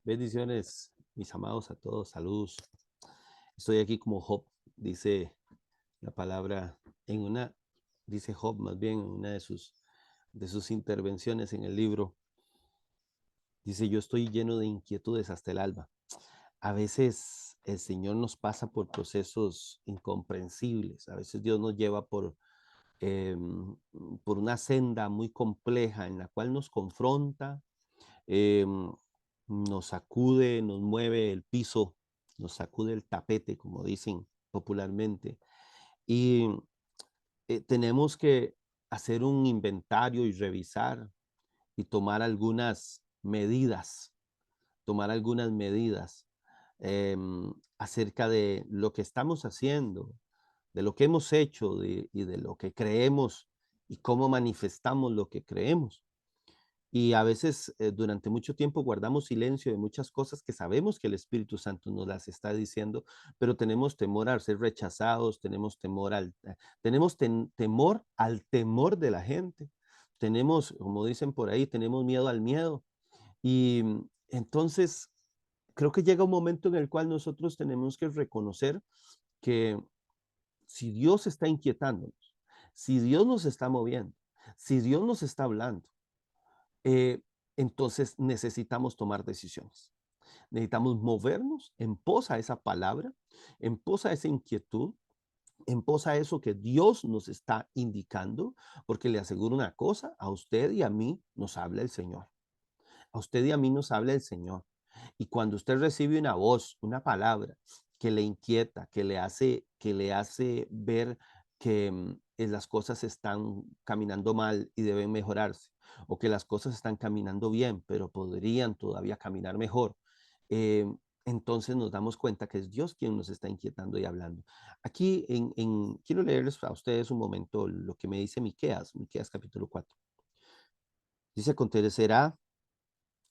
Bendiciones, mis amados a todos, saludos. Estoy aquí como Job, dice la palabra dice Job más bien en una de sus intervenciones en el libro. Dice, yo estoy lleno de inquietudes hasta el alba. A veces el Señor nos pasa por procesos incomprensibles. A veces Dios nos lleva por una senda muy compleja en la cual nos confronta, em, nos sacude, nos mueve el piso, nos sacude el tapete, como dicen popularmente. Y tenemos que hacer un inventario y revisar y tomar algunas medidas acerca de lo que estamos haciendo, de lo que hemos hecho y de lo que creemos y cómo manifestamos lo que creemos. Y a veces, durante mucho tiempo guardamos silencio de muchas cosas que sabemos que el Espíritu Santo nos las está diciendo, pero tenemos temor a ser rechazados, tenemos temor al temor de la gente. Tenemos, como dicen por ahí, tenemos miedo al miedo. Y entonces, creo que llega un momento en el cual nosotros tenemos que reconocer que si Dios está inquietándonos, si Dios nos está moviendo, si Dios nos está hablando, eh, entonces necesitamos tomar decisiones. Necesitamos movernos en pos a esa palabra, en pos a esa inquietud, en pos a eso que Dios nos está indicando, porque le aseguro una cosa, a usted y a mí nos habla el Señor. A usted y a mí nos habla el Señor. Y cuando usted recibe una voz, una palabra que le inquieta, que le hace ver que las cosas están caminando mal y deben mejorarse, o que las cosas están caminando bien, pero podrían todavía caminar mejor, eh, entonces nos damos cuenta que es Dios quien nos está inquietando y hablando. Aquí quiero leerles a ustedes un momento lo que me dice Miqueas capítulo 4. Dice, acontecerá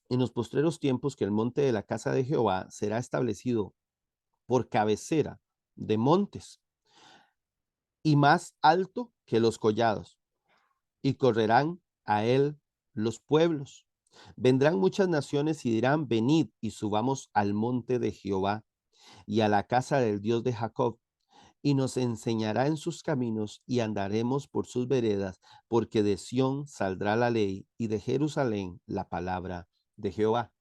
en los postreros tiempos que el monte de la casa de Jehová será establecido por cabecera de montes y más alto que los collados, y correrán a él los pueblos. Vendrán muchas naciones y dirán, venid y subamos al monte de Jehová y a la casa del Dios de Jacob, y nos enseñará en sus caminos y andaremos por sus veredas, porque de Sión saldrá la ley y de Jerusalén la palabra de Jehová.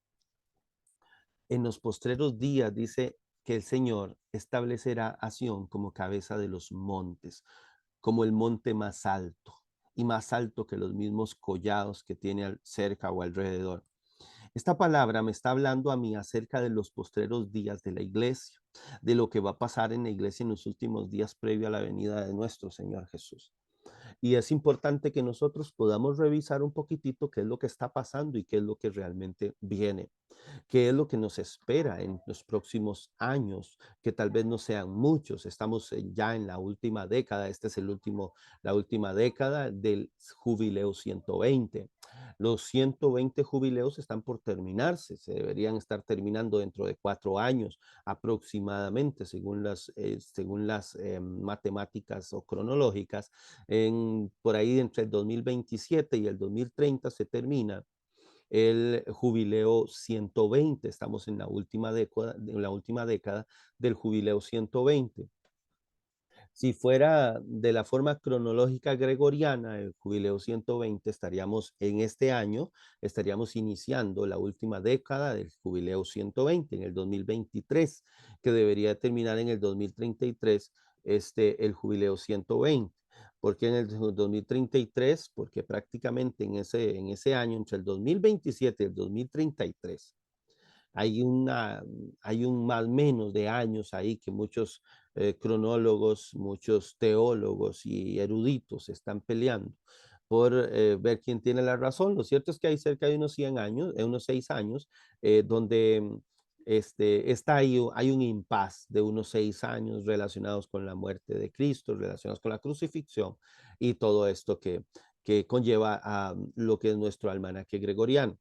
En los postreros días dice que el Señor establecerá a Sión como cabeza de los montes, como el monte más alto y más alto que los mismos collados que tiene cerca o alrededor. Esta palabra me está hablando a mí acerca de los postreros días de la iglesia, de lo que va a pasar en la iglesia en los últimos días previo a la venida de nuestro Señor Jesús. Y es importante que nosotros podamos revisar un poquitito qué es lo que está pasando y qué es lo que realmente viene, qué es lo que nos espera en los próximos años, que tal vez no sean muchos. Estamos ya en la última década, la última década del jubileo 120. Los 120 jubileos están por terminarse, se deberían estar terminando dentro de 4 años aproximadamente, según las matemáticas o cronológicas. Por ahí entre el 2027 y el 2030 se termina el jubileo 120. Estamos en la última década del jubileo 120. Si fuera de la forma cronológica gregoriana, el jubileo 120, estaríamos iniciando la última década del jubileo 120 en el 2023, que debería terminar en el 2033, el jubileo 120. ¿Por qué en el 2033? Porque prácticamente en ese año, entre el 2027 y el 2033, hay, una, hay un más o menos de años ahí que muchos cronólogos, muchos teólogos y eruditos están peleando por ver quién tiene la razón. Lo cierto es que hay cerca de unos 100 años, de unos 6 años, donde hay un impas de unos 6 años relacionados con la muerte de Cristo, relacionados con la crucifixión y todo esto que conlleva a lo que es nuestro almanaque gregoriano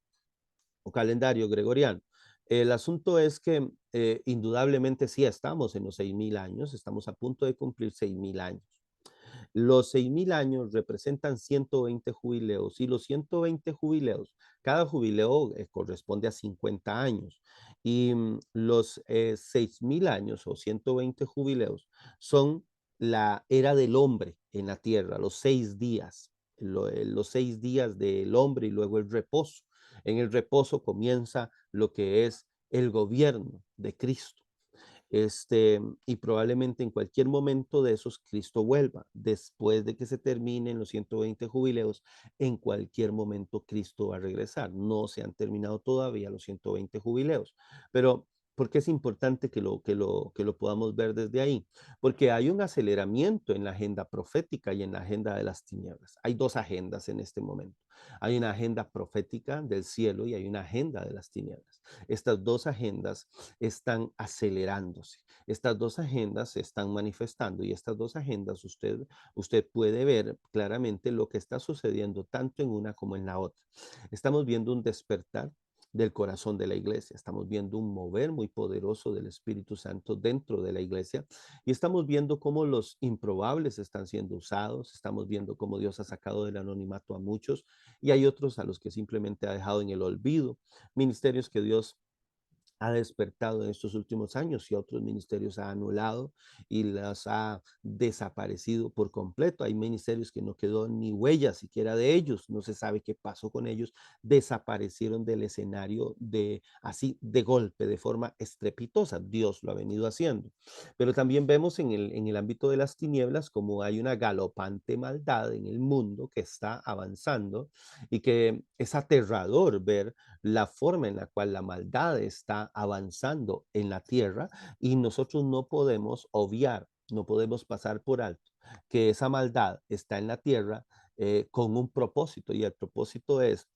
o calendario gregoriano. El asunto es que indudablemente sí estamos en los 6.000 años, estamos a punto de cumplir 6.000 años. Los 6.000 años representan 120 jubileos y los 120 jubileos Cada jubileo corresponde a 50 años y los 6.000 años o 120 jubileos son la era del hombre en la tierra, los 6 días, los 6 días del hombre y luego el reposo. En el reposo comienza lo que es el gobierno de Cristo. Y probablemente en cualquier momento de esos Cristo vuelva. Después de que se terminen los 120 jubileos, en cualquier momento Cristo va a regresar. No se han terminado todavía los 120 jubileos, pero ¿por qué es importante que lo podamos ver desde ahí? Porque hay un aceleramiento en la agenda profética y en la agenda de las tinieblas. Hay dos agendas en este momento. Hay una agenda profética del cielo y hay una agenda de las tinieblas. Estas dos agendas están acelerándose. Estas dos agendas se están manifestando y estas dos agendas usted puede ver claramente lo que está sucediendo tanto en una como en la otra. Estamos viendo un despertar del corazón de la iglesia. Estamos viendo un mover muy poderoso del Espíritu Santo dentro de la iglesia y estamos viendo cómo los improbables están siendo usados, estamos viendo cómo Dios ha sacado del anonimato a muchos y hay otros a los que simplemente ha dejado en el olvido, ministerios que Dios ha despertado en estos últimos años y otros ministerios ha anulado y las ha desaparecido por completo. Hay ministerios que no quedó ni huella siquiera de ellos, no se sabe qué pasó con ellos, desaparecieron del escenario de así de golpe, de forma estrepitosa. Dios lo ha venido haciendo. Pero también vemos en el ámbito de las tinieblas como hay una galopante maldad en el mundo que está avanzando y que es aterrador ver la forma en la cual la maldad está avanzando en la tierra y nosotros no podemos obviar, no podemos pasar por alto que esa maldad está en la tierra con un propósito y el propósito es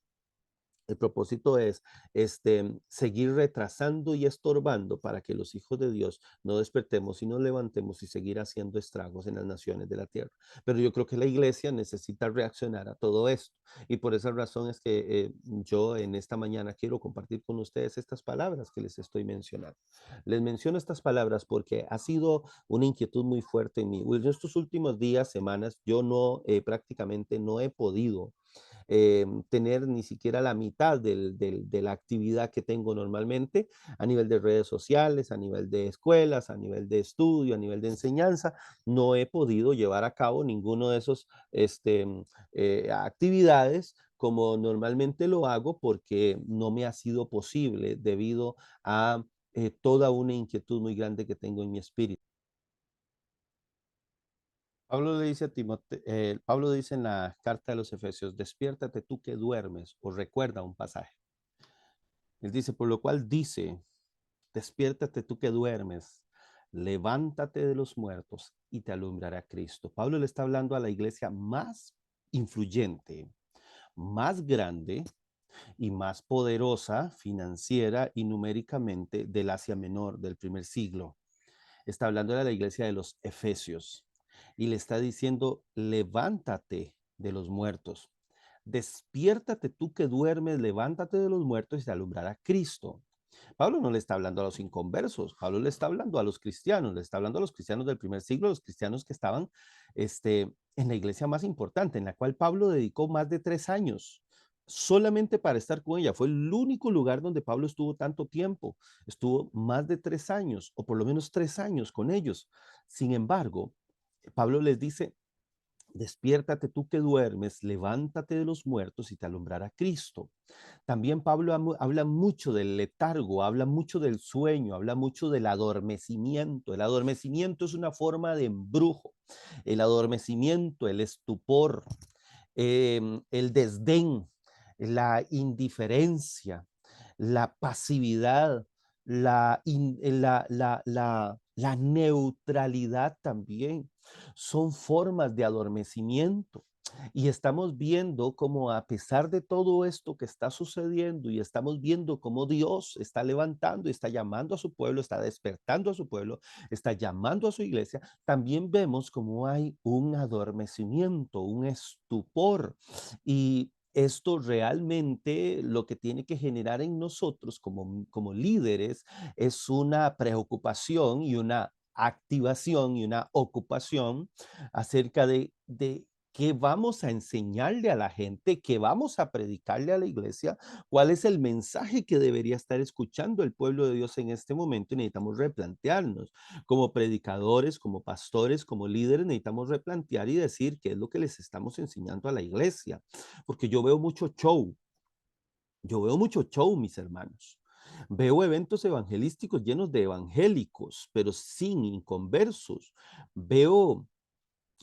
seguir retrasando y estorbando para que los hijos de Dios no despertemos y nos levantemos y seguir haciendo estragos en las naciones de la tierra. Pero yo creo que la iglesia necesita reaccionar a todo esto. Y por esa razón es que yo en esta mañana quiero compartir con ustedes estas palabras que les estoy mencionando. Les menciono estas palabras porque ha sido una inquietud muy fuerte en mí. En estos últimos días, semanas, yo no prácticamente no he podido tener ni siquiera la mitad de la actividad que tengo normalmente a nivel de redes sociales, a nivel de escuelas, a nivel de estudio, a nivel de enseñanza. No he podido llevar a cabo ninguno de esos actividades como normalmente lo hago porque no me ha sido posible debido a toda una inquietud muy grande que tengo en mi espíritu. Pablo dice en la carta de los Efesios, despiértate tú que duermes, o recuerda un pasaje. Él dice, por lo cual dice, despiértate tú que duermes, levántate de los muertos y te alumbrará Cristo. Pablo le está hablando a la iglesia más influyente, más grande y más poderosa financiera y numéricamente del Asia Menor del primer siglo. Está hablando de la iglesia de los Efesios y le está diciendo, levántate de los muertos, despiértate tú que duermes, levántate de los muertos y te alumbrará Cristo. Pablo no le está hablando a los inconversos, Pablo le está hablando a los cristianos, le está hablando a los cristianos del primer siglo, los cristianos que estaban en la iglesia más importante, en la cual Pablo dedicó más de 3 años solamente para estar con ella. Fue el único lugar donde Pablo estuvo tanto tiempo, estuvo más de 3 años, o por lo menos 3 años con ellos. Sin embargo, Pablo les dice, despiértate tú que duermes, levántate de los muertos y te alumbrará Cristo. También Pablo habla mucho del letargo, habla mucho del sueño, habla mucho del adormecimiento. El adormecimiento es una forma de embrujo. El adormecimiento, el estupor, el desdén, la indiferencia, la pasividad, la neutralidad también. Son formas de adormecimiento. Y estamos viendo cómo a pesar de todo esto que está sucediendo y estamos viendo cómo Dios está levantando y está llamando a su pueblo, está despertando a su pueblo, está llamando a su iglesia, también vemos cómo hay un adormecimiento, un estupor. Y esto realmente lo que tiene que generar en nosotros como líderes es una preocupación y una activación y una ocupación acerca de ¿Qué vamos a enseñarle a la gente? ¿Qué vamos a predicarle a la iglesia? ¿Cuál es el mensaje que debería estar escuchando el pueblo de Dios en este momento? Y necesitamos replantearnos. Como predicadores, como pastores, como líderes, necesitamos replantear y decir qué es lo que les estamos enseñando a la iglesia. Porque yo veo mucho show, mis hermanos. Veo eventos evangelísticos llenos de evangélicos, pero sin inconversos. Veo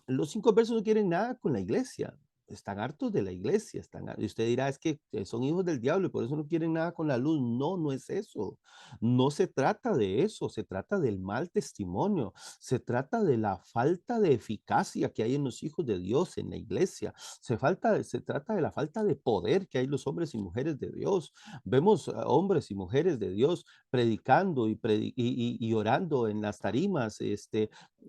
los inconversos no quieren nada con la iglesia. Están hartos de la iglesia. Y usted dirá, es que son hijos del diablo y por eso no quieren nada con la luz. No, no es eso. No se trata de eso. Se trata del mal testimonio. Se trata de la falta de eficacia que hay en los hijos de Dios, en la iglesia. Se trata de la falta de poder que hay en los hombres y mujeres de Dios. Vemos a hombres y mujeres de Dios predicando y orando en las tarimas,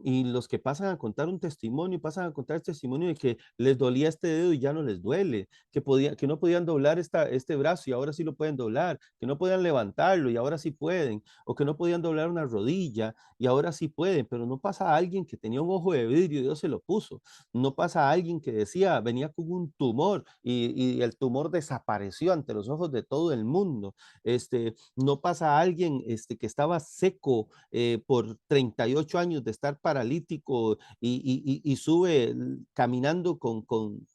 y los que pasan a contar un testimonio, pasan a contar el testimonio de que les dolía este dedo y ya no les duele, que no podían doblar este brazo y ahora sí lo pueden doblar, que no podían levantarlo y ahora sí pueden, o que no podían doblar una rodilla y ahora sí pueden, pero no pasa a alguien que tenía un ojo de vidrio y Dios se lo puso, no pasa a alguien que decía, venía con un tumor y el tumor desapareció ante los ojos de todo el mundo, no pasa a alguien que estaba seco por 38 años de estar paralítico y sube caminando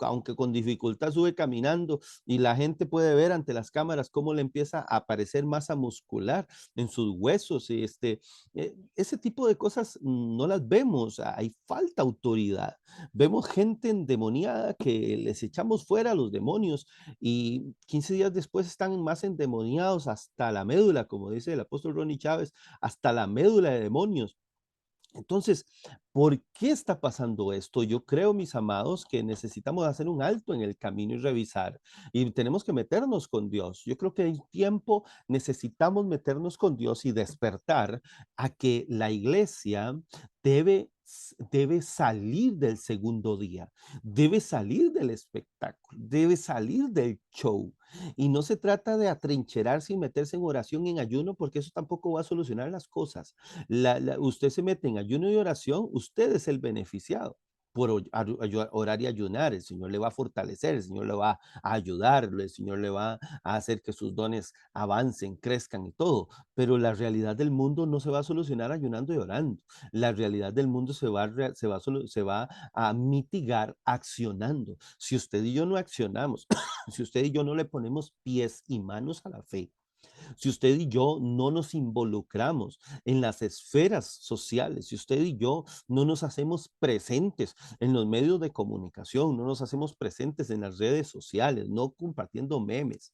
aunque con dificultad sube caminando y la gente puede ver ante las cámaras cómo le empieza a aparecer masa muscular en sus huesos. Ese tipo de cosas no las vemos, hay falta autoridad. Vemos gente endemoniada que les echamos fuera a los demonios y 15 días después están más endemoniados hasta la médula, como dice el apóstol Ronnie Chávez, hasta la médula de demonios. Entonces, ¿por qué está pasando esto? Yo creo, mis amados, que necesitamos hacer un alto en el camino y revisar. Y tenemos que meternos con Dios. Yo creo que hay tiempo, necesitamos meternos con Dios y despertar a que la iglesia debe salir del segundo día, debe salir del espectáculo, debe salir del show. Y no se trata de atrincherarse y meterse en oración, en ayuno, porque eso tampoco va a solucionar las cosas. Usted se mete en ayuno y oración, usted es el beneficiado. Por orar y ayunar, el Señor le va a fortalecer, el Señor le va a ayudar, el Señor le va a hacer que sus dones avancen, crezcan y todo. Pero la realidad del mundo no se va a solucionar ayunando y orando. La realidad del mundo se va a mitigar accionando. Si usted y yo no accionamos, si usted y yo no le ponemos pies y manos a la fe, si usted y yo no nos involucramos en las esferas sociales, si usted y yo no nos hacemos presentes en los medios de comunicación, no nos hacemos presentes en las redes sociales, no compartiendo memes,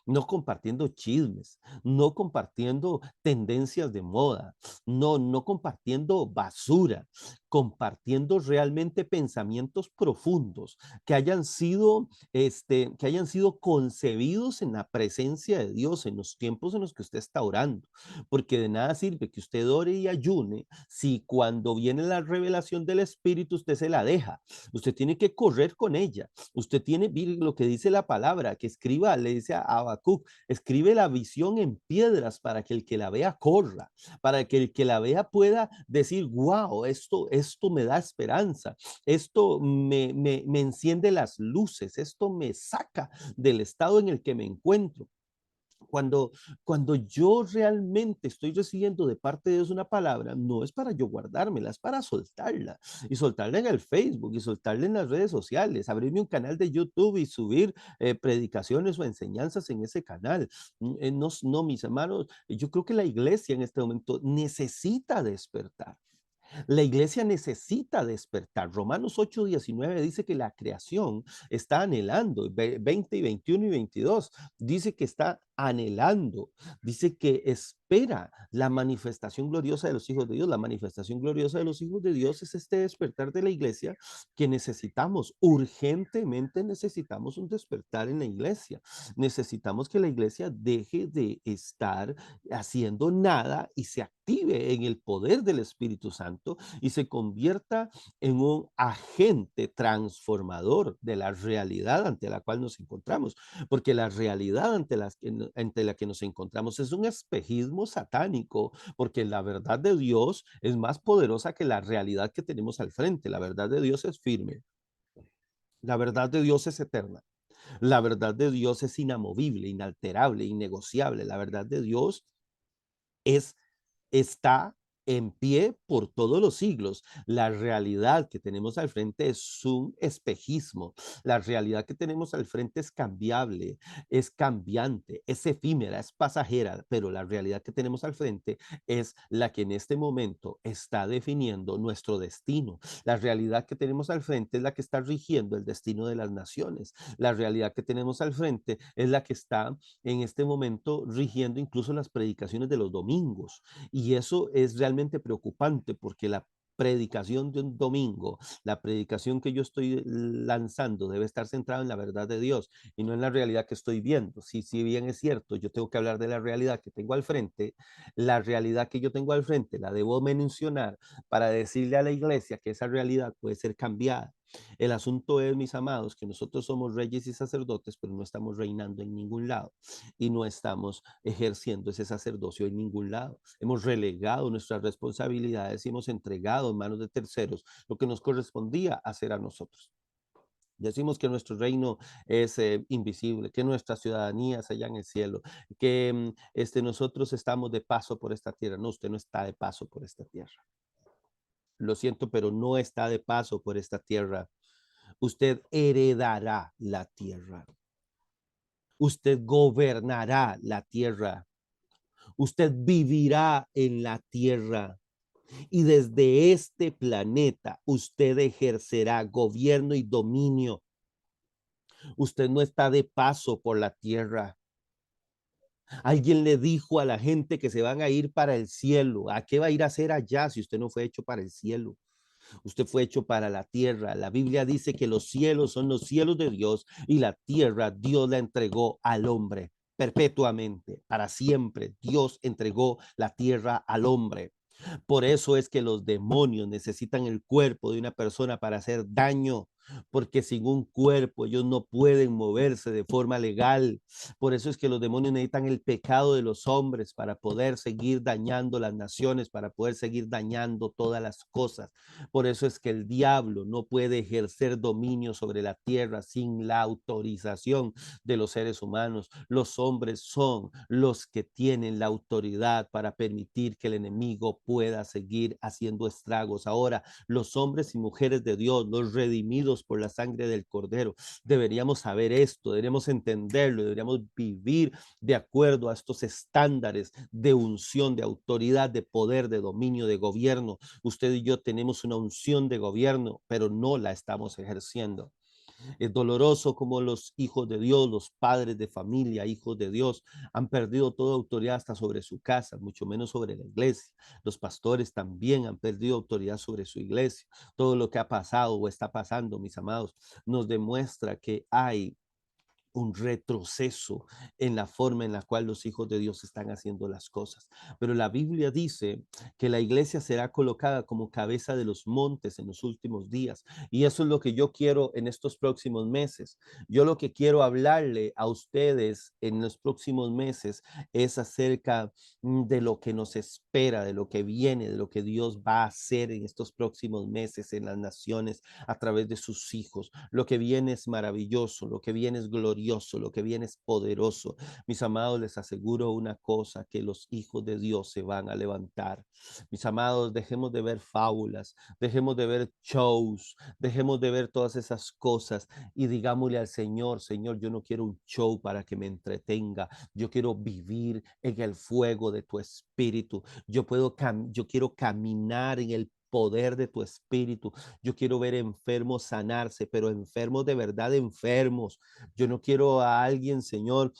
no compartiendo chismes, no compartiendo tendencias de moda, no compartiendo basura, compartiendo realmente pensamientos profundos que hayan sido concebidos en la presencia de Dios en los tiempos en los que usted está orando, porque de nada sirve que usted ore y ayune si cuando viene la revelación del Espíritu usted se la deja. Usted tiene que correr con ella. Usted tiene, mire lo que dice la palabra, que escriba, le dice a Habacuc, escribe la visión en piedras para que el que la vea corra, para que el que la vea pueda decir, wow, esto me da esperanza, esto me enciende las luces, esto me saca del estado en el que me encuentro. Cuando, cuando yo realmente estoy recibiendo de parte de Dios una palabra, no es para yo guardármela, es para soltarla. Y soltarla en el Facebook y soltarla en las redes sociales, abrirme un canal de YouTube y subir predicaciones o enseñanzas en ese canal. No, no, mis hermanos, yo creo que la iglesia en este momento necesita despertar. La iglesia necesita despertar. Romanos 8:19 dice que la creación está anhelando, 20 y 21 y 22 dice que está anhelando, dice que espera la manifestación gloriosa de los hijos de Dios. La manifestación gloriosa de los hijos de Dios es este despertar de la iglesia que necesitamos, urgentemente necesitamos un despertar en la iglesia. Necesitamos que la iglesia deje de estar haciendo nada y se active en el poder del Espíritu Santo y se convierta en un agente transformador de la realidad ante la cual nos encontramos, porque la realidad ante la que nos encontramos es un espejismo satánico, porque la verdad de Dios es más poderosa que la realidad que tenemos al frente. La verdad de Dios es firme. La verdad de Dios es eterna. La verdad de Dios es inamovible, inalterable, innegociable. La verdad de Dios es está en pie por todos los siglos. La realidad que tenemos al frente es un espejismo. La realidad que tenemos al frente es cambiable, es cambiante, es efímera, es pasajera, pero la realidad que tenemos al frente es la que en este momento está definiendo nuestro destino. La realidad que tenemos al frente es la que está rigiendo el destino de las naciones. La realidad que tenemos al frente es la que está en este momento rigiendo incluso las predicaciones de los domingos. Y eso es realmente preocupante porque la predicación de un domingo, la predicación que yo estoy lanzando debe estar centrada en la verdad de Dios y no en la realidad que estoy viendo. Sí, si bien es cierto, yo tengo que hablar de la realidad que tengo al frente, la realidad que yo tengo al frente la debo mencionar para decirle a la iglesia que esa realidad puede ser cambiada. El asunto es, mis amados, que nosotros somos reyes y sacerdotes, pero no estamos reinando en ningún lado y no estamos ejerciendo ese sacerdocio en ningún lado. Hemos relegado nuestras responsabilidades y hemos entregado en manos de terceros lo que nos correspondía hacer a nosotros. Decimos que nuestro reino es invisible, que nuestra ciudadanía es allá en el cielo, que nosotros estamos de paso por esta tierra. No, usted no está de paso por esta tierra. Lo siento, pero no está de paso por esta tierra. Usted heredará la tierra. Usted gobernará la tierra. Usted vivirá en la tierra y desde este planeta usted ejercerá gobierno y dominio. Usted no está de paso por la tierra. Alguien le dijo a la gente que se van a ir para el cielo. ¿A qué va a ir a hacer allá si usted no fue hecho para el cielo? Usted fue hecho para la tierra. La Biblia dice que los cielos son los cielos de Dios y la tierra Dios la entregó al hombre perpetuamente, para siempre. Dios entregó la tierra al hombre. Por eso es que los demonios necesitan el cuerpo de una persona para hacer daño, porque sin un cuerpo ellos no pueden moverse de forma legal. Por eso es que los demonios necesitan el pecado de los hombres para poder seguir dañando las naciones, para poder seguir dañando todas las cosas. Por eso es que el diablo no puede ejercer dominio sobre la tierra sin la autorización de los seres humanos. Los hombres son los que tienen la autoridad para permitir que el enemigo pueda seguir haciendo estragos. Ahora, los hombres y mujeres de Dios, los redimidos por la sangre del Cordero, deberíamos saber esto, deberíamos entenderlo, deberíamos vivir de acuerdo a estos estándares de unción, de autoridad, de poder, de dominio, de gobierno. Usted y yo tenemos una unción de gobierno, pero no la estamos ejerciendo. Es doloroso como los hijos de Dios, los padres de familia, hijos de Dios, han perdido toda autoridad hasta sobre su casa, mucho menos sobre la iglesia. Los pastores también han perdido autoridad sobre su iglesia. Todo lo que ha pasado o está pasando, mis amados, nos demuestra que hay un retroceso en la forma en la cual los hijos de Dios están haciendo las cosas. Pero la Biblia dice que la iglesia será colocada como cabeza de los montes en los últimos días. Y eso es lo que yo quiero en estos próximos meses. Yo lo que quiero hablarle a ustedes en los próximos meses es acerca de lo que nos espera, de lo que viene, de lo que Dios va a hacer en estos próximos meses en las naciones a través de sus hijos. Lo que viene es maravilloso, lo que viene es glorioso, lo que viene es poderoso. Mis amados, les aseguro una cosa, que los hijos de Dios se van a levantar. Mis amados, dejemos de ver fábulas, dejemos de ver shows, dejemos de ver todas esas cosas y digámosle al Señor, Señor, yo no quiero un show para que me entretenga, yo quiero vivir en el fuego de tu espíritu, yo quiero caminar en el poder de tu espíritu. Yo quiero ver enfermos sanarse, pero enfermos de verdad, enfermos. Yo no quiero a alguien, Señor,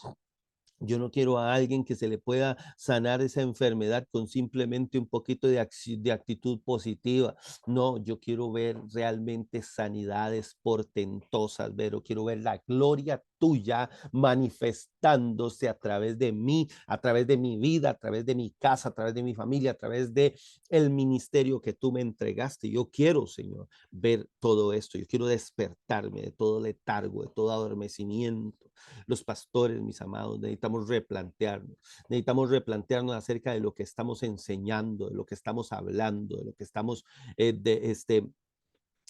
yo no quiero a alguien que se le pueda sanar esa enfermedad con simplemente un poquito de actitud positiva. No, yo quiero ver realmente sanidades portentosas, pero quiero ver la gloria tuya manifestándose a través de mí, a través de mi vida, a través de mi casa, a través de mi familia, a través de el ministerio que tú me entregaste. Yo quiero, Señor, ver todo esto. Yo quiero despertarme de todo letargo, de todo adormecimiento. Los pastores, mis amados, necesitamos replantearnos acerca de lo que estamos enseñando, de lo que estamos hablando, de lo que estamos de,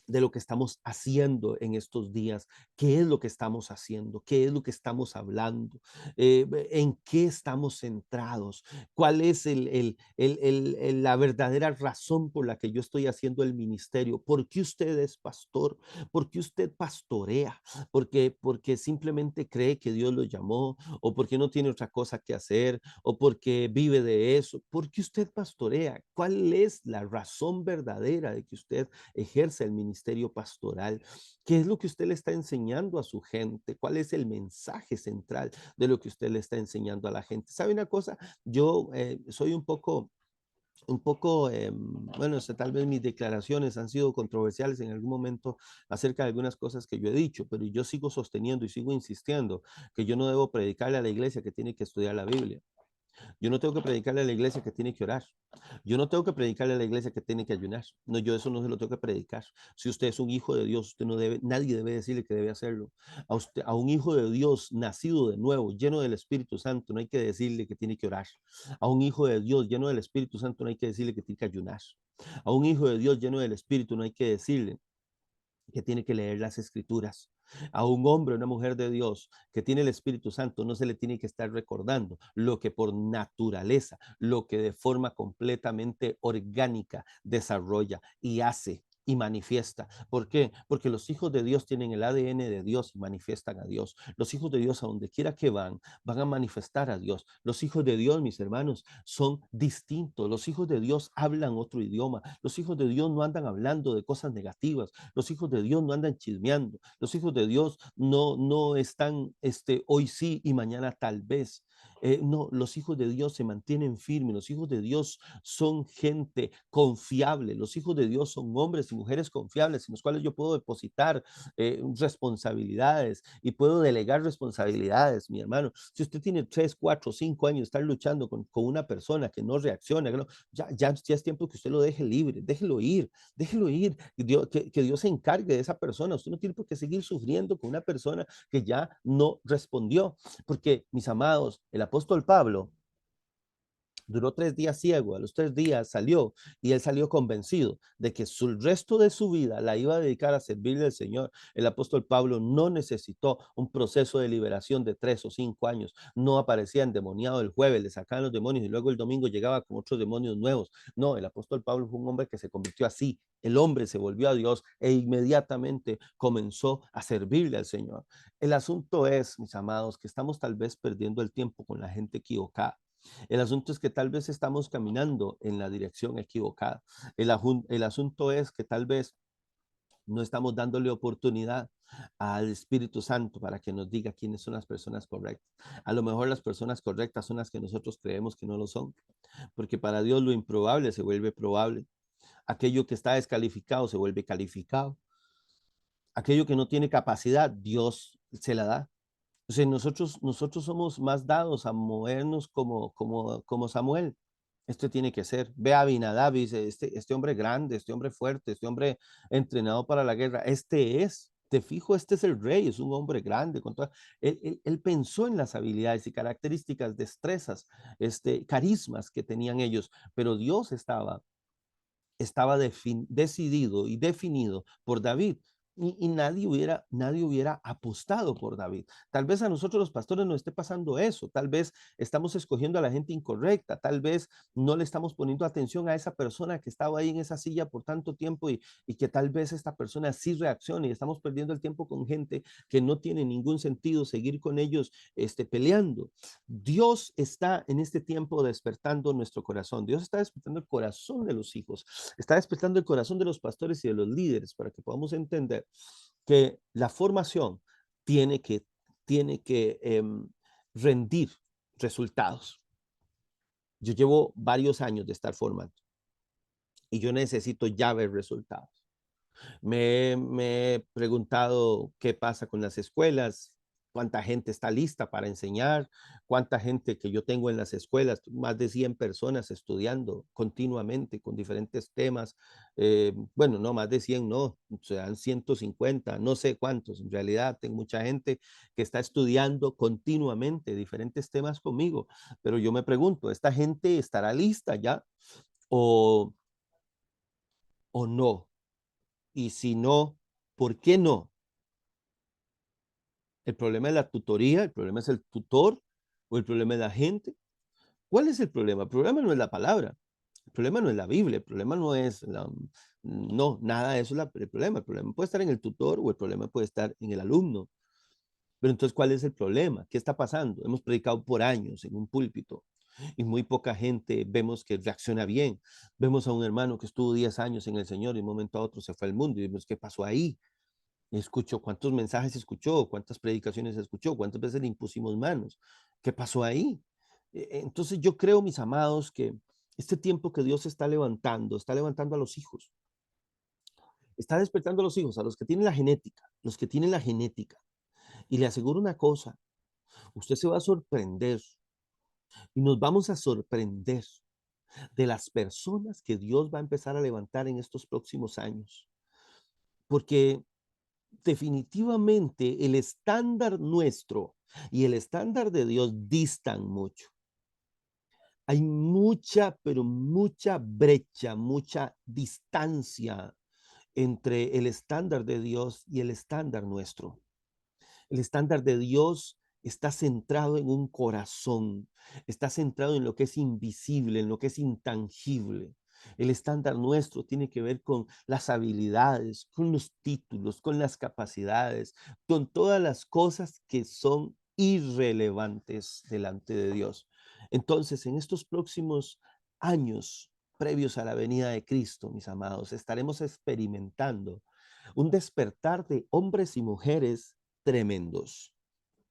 de lo que estamos haciendo en estos días, qué es lo que estamos haciendo, qué es lo que estamos hablando, en qué estamos centrados, cuál es la verdadera razón por la que yo estoy haciendo el ministerio, por qué usted es pastor, por qué usted pastorea, porque simplemente cree que Dios lo llamó o porque no tiene otra cosa que hacer o porque vive de eso, por qué usted pastorea, cuál es la razón verdadera de que usted ejerce el ministerio pastoral. ¿Qué es lo que usted le está enseñando a su gente? ¿Cuál es el mensaje central de lo que usted le está enseñando a la gente? ¿Sabe una cosa? Yo soy bueno, tal vez mis declaraciones han sido controversiales en algún momento acerca de algunas cosas que yo he dicho, pero yo sigo sosteniendo y sigo insistiendo que yo no debo predicarle a la iglesia que tiene que estudiar la Biblia. Yo no tengo que predicarle a la iglesia que tiene que orar. Yo no tengo que predicarle a la iglesia que tiene que ayunar. No, yo eso no se lo tengo que predicar. Si usted es un hijo de Dios, usted no debe, nadie debe decirle que debe hacerlo. A un hijo de Dios nacido de nuevo, lleno del Espíritu Santo, no hay que decirle que tiene que orar. A un hijo de Dios lleno del Espíritu Santo, no hay que decirle que tiene que ayunar. A un hijo de Dios lleno del Espíritu, no hay que decirle que tiene que leer las escrituras. A un hombre o una mujer de Dios que tiene el Espíritu Santo no se le tiene que estar recordando lo que por naturaleza, lo que de forma completamente orgánica desarrolla y hace y manifiesta. ¿Por qué? Porque los hijos de Dios tienen el ADN de Dios y manifiestan a Dios. Los hijos de Dios, a donde quiera que van a manifestar a Dios. Los hijos de Dios, mis hermanos, son distintos. Los hijos de Dios hablan otro idioma. Los hijos de Dios no andan hablando de cosas negativas. Los hijos de Dios no andan chismeando. Los hijos de Dios no están hoy sí y mañana tal vez. No, los hijos de Dios se mantienen firmes. Los hijos de Dios son gente confiable. Los hijos de Dios son hombres y mujeres confiables en los cuales yo puedo depositar responsabilidades y puedo delegar responsabilidades, mi hermano. Si usted tiene 3, 4, 5 años de estar luchando con una persona que no reacciona, que no, ya es tiempo que usted lo deje libre, déjelo ir, que Dios se encargue de esa persona. Usted no tiene por qué seguir sufriendo con una persona que ya no respondió, porque mis amados, el apóstol Pablo duró 3 días ciego, a los 3 días salió y él salió convencido de que el resto de su vida la iba a dedicar a servirle al Señor. El apóstol Pablo no necesitó un proceso de liberación de 3 o 5 años. No aparecía endemoniado el jueves, le sacaban los demonios y luego el domingo llegaba con otros demonios nuevos. No, el apóstol Pablo fue un hombre que se convirtió así. El hombre se volvió a Dios e inmediatamente comenzó a servirle al Señor. El asunto es, mis amados, que estamos tal vez perdiendo el tiempo con la gente equivocada. El asunto es que tal vez estamos caminando en la dirección equivocada. El asunto es que tal vez no estamos dándole oportunidad al Espíritu Santo para que nos diga quiénes son las personas correctas. A lo mejor las personas correctas son las que nosotros creemos que no lo son, porque para Dios lo improbable se vuelve probable. Aquello que está descalificado se vuelve calificado. Aquello que no tiene capacidad, Dios se la da. O sea, nosotros somos más dados a movernos como Samuel. Este tiene que ser. Ve a Abinadab y dice, este hombre grande, este hombre fuerte, este hombre entrenado para la guerra, este es. Te fijo, este es el rey, es un hombre grande. Él pensó en las habilidades y características, destrezas, carismas que tenían ellos, pero Dios estaba decidido y definido por David. Y nadie hubiera apostado por David. Tal vez a nosotros los pastores nos esté pasando eso. Tal vez estamos escogiendo a la gente incorrecta. Tal vez no le estamos poniendo atención a esa persona que estaba ahí en esa silla por tanto tiempo y que tal vez esta persona sí reaccione. Y estamos perdiendo el tiempo con gente que no tiene ningún sentido seguir con ellos peleando. Dios está en este tiempo despertando nuestro corazón. Dios está despertando el corazón de los hijos. Está despertando el corazón de los pastores y de los líderes para que podamos entender que la formación tiene que, tiene que rendir resultados. Yo llevo varios años de estar formando y yo necesito ya ver resultados. Me he preguntado qué pasa con las escuelas, cuánta gente está lista para enseñar, cuánta gente que yo tengo en las escuelas, más de 100 personas estudiando continuamente con diferentes temas. Bueno, no, más de 100 no, sean 150, no sé cuántos. En realidad tengo mucha gente que está estudiando continuamente diferentes temas conmigo, pero yo me pregunto, ¿esta gente estará lista ya o, o no? Y si no, ¿por qué no? ¿El problema es la tutoría? ¿El problema es el tutor? ¿O el problema es la gente? ¿Cuál es el problema? El problema no es la palabra, el problema no es la Biblia, el problema no es no, nada de eso es el problema. El problema puede estar en el tutor o el problema puede estar en el alumno. Pero entonces, ¿cuál es el problema? ¿Qué está pasando? Hemos predicado por años en un púlpito y muy poca gente vemos que reacciona bien. Vemos a un hermano que estuvo 10 años en el Señor y de un momento a otro se fue al mundo y vemos qué pasó ahí. Escuchó cuántos mensajes escuchó, cuántas predicaciones escuchó, cuántas veces le impusimos manos. ¿Qué pasó ahí? Entonces yo creo, mis amados, que este tiempo que Dios está levantando a los hijos, está despertando a los hijos, a los que tienen la genética, los que tienen la genética. Y le aseguro una cosa, usted se va a sorprender y nos vamos a sorprender de las personas que Dios va a empezar a levantar en estos próximos años. Porque definitivamente el estándar nuestro y el estándar de Dios distan mucho. Hay mucha, pero mucha brecha, mucha distancia entre el estándar de Dios y el estándar nuestro. El estándar de Dios está centrado en un corazón, está centrado en lo que es invisible, en lo que es intangible. El estándar nuestro tiene que ver con las habilidades, con los títulos, con las capacidades, con todas las cosas que son irrelevantes delante de Dios. Entonces, en estos próximos años previos a la venida de Cristo, mis amados, estaremos experimentando un despertar de hombres y mujeres tremendos,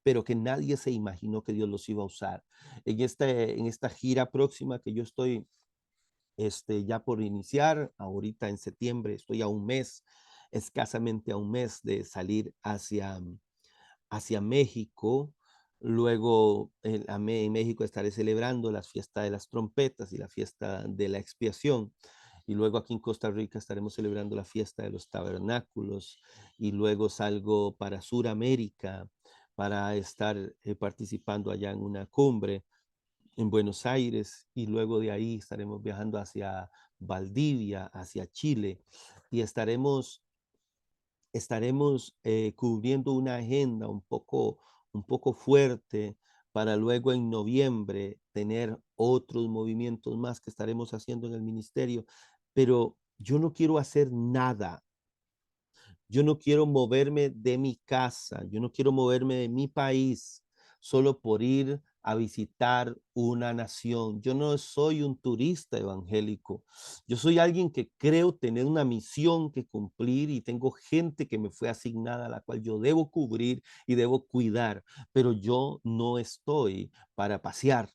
pero que nadie se imaginó que Dios los iba a usar. En esta gira próxima que yo estoy ya por iniciar, ahorita en septiembre, estoy a un mes, escasamente a un mes de salir hacia México. Luego en México estaré celebrando las fiestas de las trompetas y la fiesta de la expiación. Y luego aquí en Costa Rica estaremos celebrando la fiesta de los tabernáculos. Y luego salgo para Suramérica para estar participando allá en una cumbre en Buenos Aires. Y luego de ahí estaremos viajando hacia Valdivia, hacia Chile. Y estaremos cubriendo una agenda un poco fuerte para luego en noviembre tener otros movimientos más que estaremos haciendo en el ministerio. Pero yo no quiero hacer nada, yo no quiero moverme de mi casa, yo no quiero moverme de mi país solo por ir a visitar una nación. Yo no soy un turista evangélico. Yo soy alguien que creo tener una misión que cumplir y tengo gente que me fue asignada a la cual yo debo cubrir y debo cuidar, pero yo no estoy para pasear,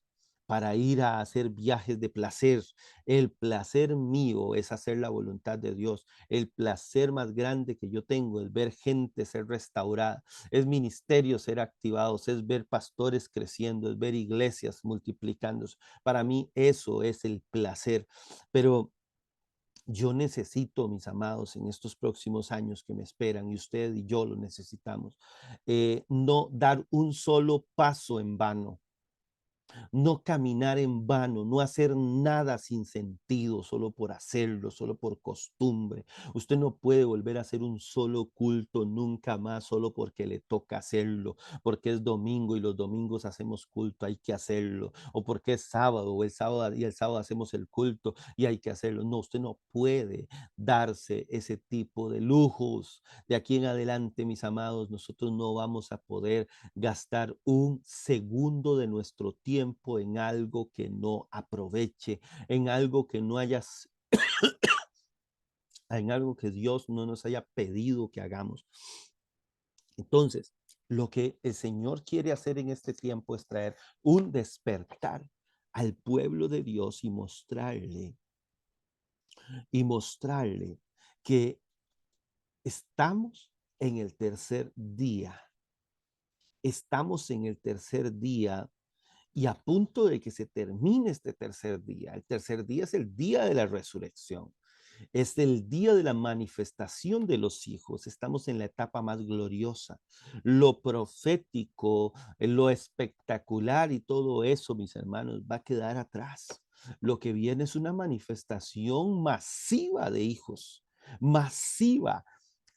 para ir a hacer viajes de placer. El placer mío es hacer la voluntad de Dios. El placer más grande que yo tengo es ver gente ser restaurada, es ministerios ser activados, es ver pastores creciendo, es ver iglesias multiplicándose. Para mí eso es el placer. Pero yo necesito, mis amados, en estos próximos años que me esperan, y usted y yo lo necesitamos, no dar un solo paso en vano, no caminar en vano, no hacer nada sin sentido, solo por hacerlo, solo por costumbre. Usted no puede volver a hacer un solo culto nunca más, solo porque le toca hacerlo, porque es domingo y los domingos hacemos culto, hay que hacerlo, o porque es sábado, o el sábado y el sábado hacemos el culto y hay que hacerlo. No, usted no puede darse ese tipo de lujos. De aquí en adelante, mis amados, nosotros no vamos a poder gastar un segundo de nuestro tiempo en algo que no aproveche, en algo que no hayas, en algo que Dios no nos haya pedido que hagamos. Entonces, lo que el Señor quiere hacer en este tiempo es traer un despertar al pueblo de Dios y mostrarle que estamos en el tercer día. Estamos en el tercer día y a punto de que se termine este tercer día. El tercer día es el día de la resurrección. Es el día de la manifestación de los hijos. Estamos en la etapa más gloriosa. Lo profético, lo espectacular y todo eso, mis hermanos, va a quedar atrás. Lo que viene es una manifestación masiva de hijos. masiva.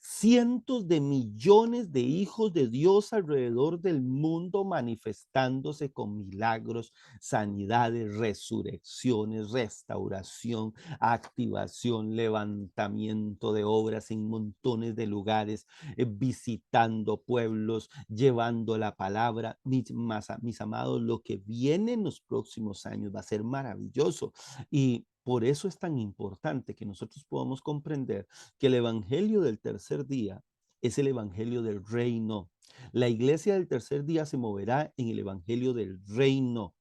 Cientos de millones de hijos de Dios alrededor del mundo manifestándose con milagros, sanidades, resurrecciones, restauración, activación, levantamiento de obras en montones de lugares, visitando pueblos, llevando la palabra. Mis amados, lo que viene en los próximos años va a ser maravilloso, y por eso es tan importante que nosotros podamos comprender que el evangelio del tercer día es el evangelio del reino. La iglesia del tercer día se moverá en el evangelio del reino.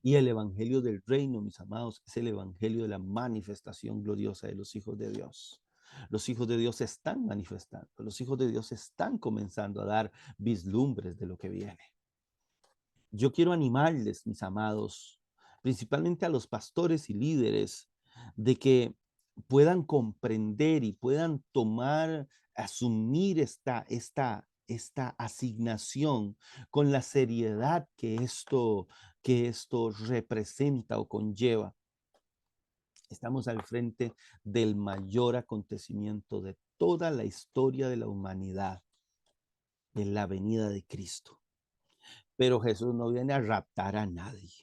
Y el evangelio del reino, mis amados, es el evangelio de la manifestación gloriosa de los hijos de Dios. Los hijos de Dios se están manifestando. Los hijos de Dios están comenzando a dar vislumbres de lo que viene. Yo quiero animarles, mis amados, principalmente a los pastores y líderes, de que puedan comprender y puedan tomar, asumir esta asignación con la seriedad que esto representa o conlleva. Estamos al frente del mayor acontecimiento de toda la historia de la humanidad, en la venida de Cristo. Pero Jesús no viene a raptar a nadie.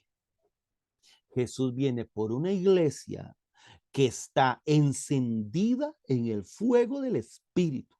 Jesús viene por una iglesia que está encendida en el fuego del Espíritu.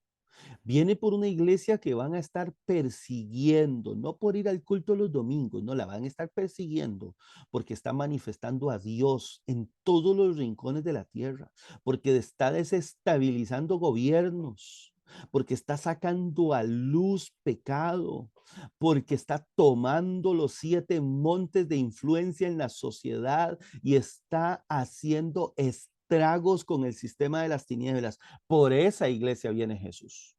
Viene por una iglesia que van a estar persiguiendo, no por ir al culto los domingos, no, la van a estar persiguiendo porque está manifestando a Dios en todos los rincones de la tierra, porque está desestabilizando gobiernos, porque está sacando a luz pecado, porque está tomando los 7 montes de influencia en la sociedad y está haciendo estragos con el sistema de las tinieblas. Por esa iglesia viene Jesús.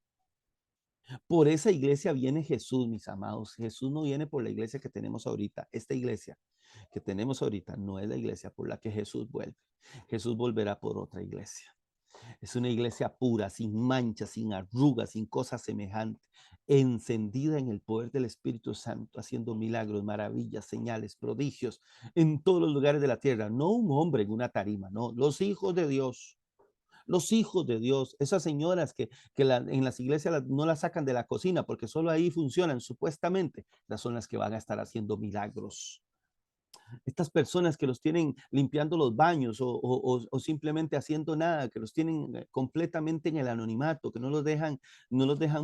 Por esa iglesia viene Jesús, mis amados. Jesús no viene por la iglesia que tenemos ahorita. Esta iglesia que tenemos ahorita no es la iglesia por la que Jesús vuelve. Jesús volverá por otra iglesia. Es una iglesia pura, sin manchas, sin arrugas, sin cosas semejantes, encendida en el poder del Espíritu Santo, haciendo milagros, maravillas, señales, prodigios en todos los lugares de la tierra. No un hombre en una tarima, no, los hijos de Dios. Los hijos de Dios, esas señoras en las iglesias no las sacan de la cocina porque solo ahí funcionan supuestamente, las son las que van a estar haciendo milagros. Estas personas que los tienen limpiando los baños o simplemente haciendo nada, que los tienen completamente en el anonimato, que no los dejan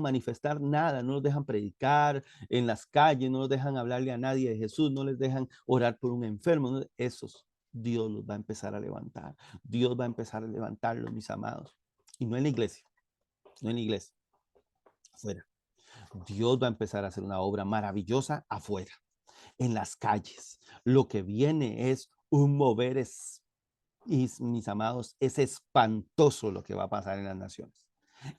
manifestar nada, no los dejan predicar en las calles, no los dejan hablarle a nadie de Jesús, no les dejan orar por un enfermo, ¿no? Esos Dios los va a empezar a levantar. Dios va a empezar a levantarlos, mis amados. Y no en la iglesia, no en la iglesia, afuera. Dios va a empezar a hacer una obra maravillosa afuera, en las calles. Lo que viene es un mover, y mis amados, es espantoso lo que va a pasar en las naciones.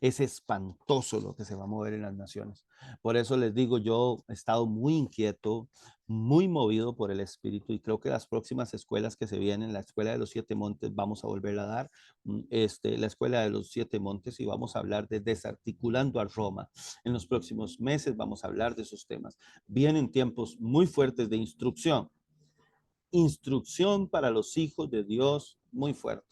Es espantoso lo que se va a mover en las naciones. Por eso les digo, yo he estado muy inquieto, muy movido por el Espíritu, y creo que las próximas escuelas que se vienen, la Escuela de los 7 Montes, vamos a volver a dar la Escuela de los 7 Montes, y vamos a hablar de desarticulando a Roma. En los próximos meses vamos a hablar de esos temas. Vienen tiempos muy fuertes de instrucción para los hijos de Dios, muy fuerte.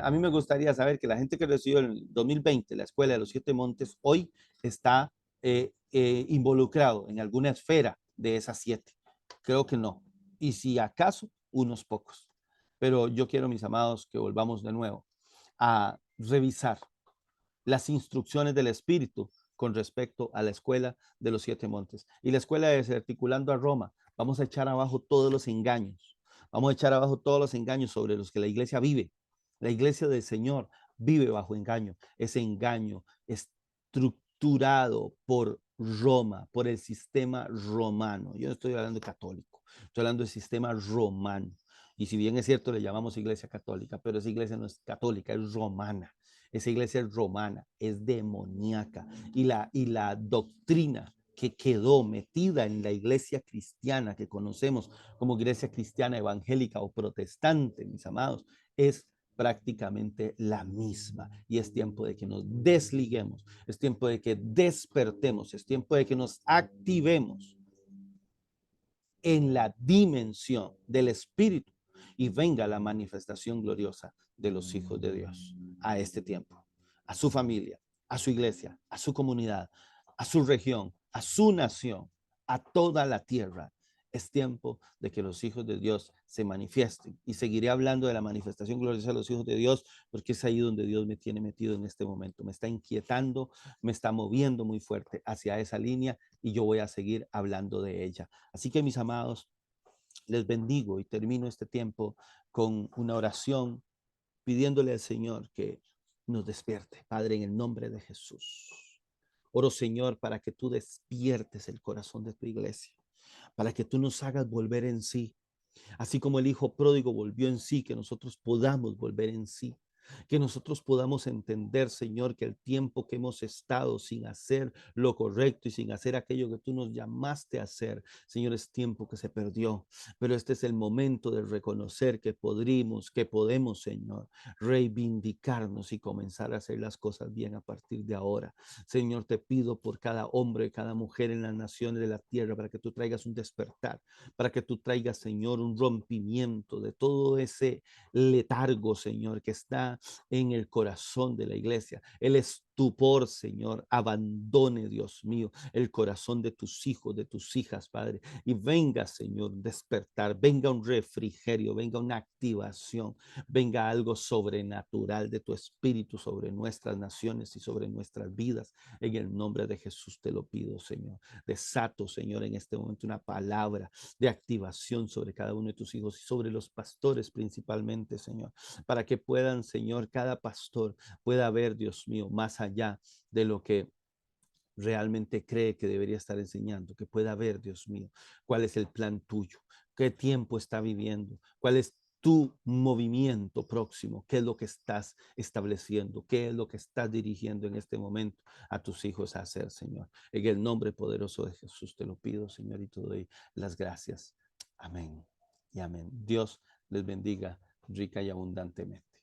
A mí me gustaría saber que la gente que recibió en el 2020 la Escuela de los 7 Montes hoy está involucrado en alguna esfera de esas 7. Creo que no. Y si acaso, unos pocos. Pero yo quiero, mis amados, que volvamos de nuevo a revisar las instrucciones del Espíritu con respecto a la Escuela de los 7 Montes. Y la Escuela de Desarticulando a Roma, vamos a echar abajo todos los engaños. Vamos a echar abajo todos los engaños sobre los que la iglesia vive. La iglesia del Señor vive bajo engaño. Ese engaño estructurado por Roma, por el sistema romano. Yo no estoy hablando de católico, estoy hablando del sistema romano. Y si bien es cierto, le llamamos iglesia católica, pero esa iglesia no es católica, es romana. Esa iglesia es romana, es demoníaca. Y la doctrina que quedó metida en la iglesia cristiana que conocemos como iglesia cristiana evangélica o protestante, mis amados, es prácticamente la misma. Y es tiempo de que nos desliguemos, es tiempo de que despertemos, es tiempo de que nos activemos en la dimensión del Espíritu y venga la manifestación gloriosa de los hijos de Dios. a este tiempo, a su familia, a su iglesia, a su comunidad, a su región, a su nación, a toda la tierra. Es tiempo de que los hijos de Dios se manifiesten. Y seguiré hablando de la manifestación gloriosa de los hijos de Dios, porque es ahí donde Dios me tiene metido en este momento. Me está inquietando, me está moviendo muy fuerte hacia esa línea y yo voy a seguir hablando de ella. Así que mis amados, les bendigo y termino este tiempo con una oración pidiéndole al Señor que nos despierte. Padre, en el nombre de Jesús. Oro, Señor, para que tú despiertes el corazón de tu iglesia, para que tú nos hagas volver en sí, así como el hijo pródigo volvió en sí, que nosotros podamos volver en sí. Que nosotros podamos entender, Señor, que el tiempo que hemos estado sin hacer lo correcto y sin hacer aquello que tú nos llamaste a hacer, Señor, es tiempo que se perdió. Pero este es el momento de reconocer que podemos, Señor, reivindicarnos y comenzar a hacer las cosas bien a partir de ahora. Señor, te pido por cada hombre, cada mujer en las naciones de la tierra, para que tú traigas un despertar, para que tú traigas, Señor, un rompimiento de todo ese letargo, Señor, que está en el corazón de la iglesia. El estupor, Señor, abandone, Dios mío, el corazón de tus hijos, de tus hijas, Padre. Y venga, Señor, despertar, venga un refrigerio, venga una activación, venga algo sobrenatural de tu espíritu sobre nuestras naciones y sobre nuestras vidas. En el nombre de Jesús te lo pido, Señor. Desato, Señor, en este momento una palabra de activación sobre cada uno de tus hijos y sobre los pastores principalmente, Señor, para que puedan, Señor, cada pastor pueda ver, Dios mío, más allá de lo que realmente cree que debería estar enseñando, que pueda ver, Dios mío, cuál es el plan tuyo, qué tiempo está viviendo, cuál es tu movimiento próximo, qué es lo que estás estableciendo, qué es lo que estás dirigiendo en este momento a tus hijos a hacer, Señor. En el nombre poderoso de Jesús te lo pido, Señor, y te doy las gracias. Amén y amén. Dios les bendiga rica y abundantemente.